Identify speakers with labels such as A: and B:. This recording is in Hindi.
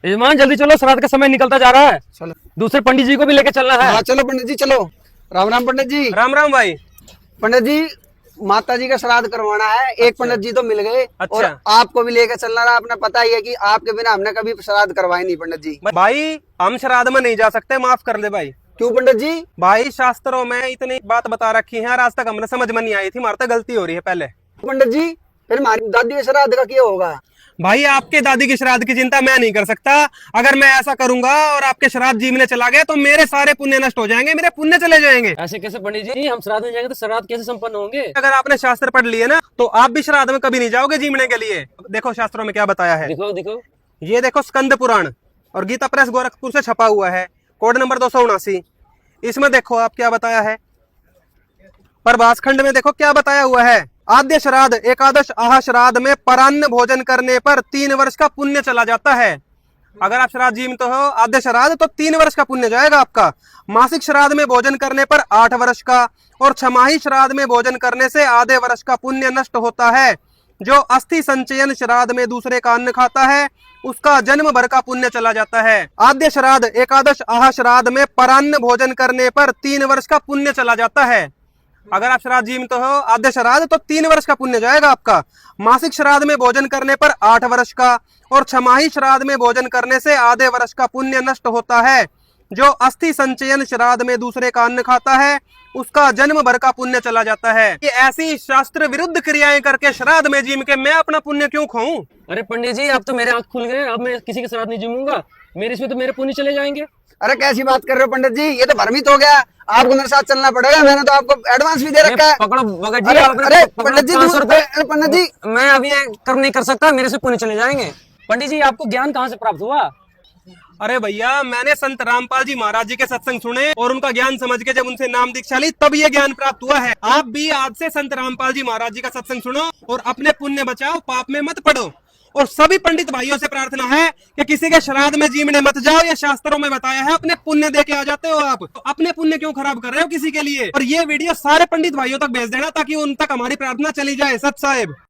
A: यजमान जल्दी चलो, श्राद्ध का समय निकलता जा रहा है।
B: चलो।
A: दूसरे पंडित जी को भी लेके चलना है।
B: हाँ चलो पंडित जी चलो। राम राम पंडित जी।
C: राम राम भाई।
B: पंडित जी माता जी का श्राद्ध करवाना है। एक पंडित जी तो मिल गए।
C: अच्छा।
B: और आपको भी लेकर चलना रहा। आपने पता ही है कि आपके बिना हमने कभी श्राद्ध करवाए नहीं पंडित जी।
C: भाई हम श्राद्ध में नहीं जा सकते, माफ कर दे भाई।
B: क्यों पंडित जी?
C: भाई शास्त्रों में इतनी बात बता रखी है और आज तक हमने समझ में नहीं आई थी, हमारे तो गलती हो रही है पहले।
B: पंडित जी फिर हमारी दादी के श्राद्ध का क्या होगा?
C: भाई आपके दादी की श्राद्ध की चिंता मैं नहीं कर सकता। अगर मैं ऐसा करूंगा और आपके श्राद्ध जीवने चला गया तो मेरे सारे पुण्य नष्ट हो जाएंगे, मेरे पुण्य चले जाएंगे।
A: ऐसे कैसे पंडित जी, हम श्राद्ध में जाएंगे तो श्राद्ध कैसे संपन्न होंगे?
C: अगर आपने शास्त्र पढ़ लिए ना तो आप भी श्राद्ध में कभी नहीं जाओगे जीवने के लिए। देखो शास्त्रों में क्या बताया है,
A: दिखो दिखो।
C: ये देखो स्कंद पुराण और गीता प्रेस गोरखपुर से छपा हुआ है, कोड नंबर 279। इसमें देखो आप क्या बताया है। प्रभास खंड में देखो क्या बताया हुआ है। आद्य श्राद्ध एकादश आह श्राद्ध में परान्न भोजन करने पर 3 वर्ष का पुण्य चला जाता है। अगर आप श्राद्ध जीवित हो आद्य श्राद्ध तो 3 वर्ष का पुण्य जाएगा आपका। मासिक श्राद्ध में भोजन करने पर 8 वर्ष का और छमाही श्राद्ध में भोजन करने से आधे वर्ष का पुण्य नष्ट होता है। जो अस्थि संचयन श्राद्ध में दूसरे का अन्न खाता है उसका जन्म भर का पुण्य चला जाता है। आद्य श्राद्ध एकादश आह श्राद्ध में परान्न भोजन करने पर 3 वर्ष का पुण्य चला जाता है। अगर आप श्राद्ध जीवित हो आद्य श्राद्ध तो 3 वर्ष का पुण्य जाएगा आपका। मासिक श्राद्ध में भोजन करने पर 8 वर्ष का और छमाही श्राद्ध में भोजन करने से आधे वर्ष का पुण्य नष्ट होता है। जो अस्थि संचयन श्राद्ध में दूसरे का अन्न खाता है उसका जन्म भर का पुण्य चला जाता है। ये ऐसी शास्त्र विरुद्ध क्रियाएं करके श्राद्ध में जीव के मैं अपना पुण्य क्यों खोऊं?
A: अरे पंडित जी, अब तो मेरे आंख खुल गए। अब मैं किसी के श्राद्ध नहीं जमूंगा। मेरे इसमें तो मेरे पुण्य चले जाएंगे।
B: अरे कैसी बात कर रहे हो पंडित जी? ये तो भ्रमित हो गया। आपको मेरे साथ चलना पड़ेगा। मैंने तो आपको एडवांस भी दे रखा है।
A: पकड़ो भगत जी।
B: अरे
A: आपने
B: अरे
A: पकड़ो
B: पंडित जी
A: 500 रुपए।
B: अरे पंडित जी
A: मैं अभी कर नहीं कर सकता, मेरे से पुण्य चले जाएंगे। पंडित जी आपको ज्ञान कहाँ से प्राप्त हुआ?
C: अरे भैया मैंने संत रामपाल जी महाराज जी के सत्संग सुने और उनका ज्ञान समझ के जब उनसे नाम दीक्षा ली तब ये ज्ञान प्राप्त हुआ है। आप भी आज से संत रामपाल जी महाराज जी का सत्संग सुनो और अपने पुण्य बचाओ, पाप में मत पड़ो। और सभी पंडित भाइयों से प्रार्थना है कि किसी के श्राद्ध में जीवने मत जाओ। ये शास्त्रों में बताया है, अपने पुण्य दे के आ जाते हो आप। तो अपने पुण्य क्यों खराब कर रहे हो किसी के लिए? और ये वीडियो सारे पंडित भाइयों तक भेज देना ताकि उन तक हमारी प्रार्थना चली जाए। सत साहेब।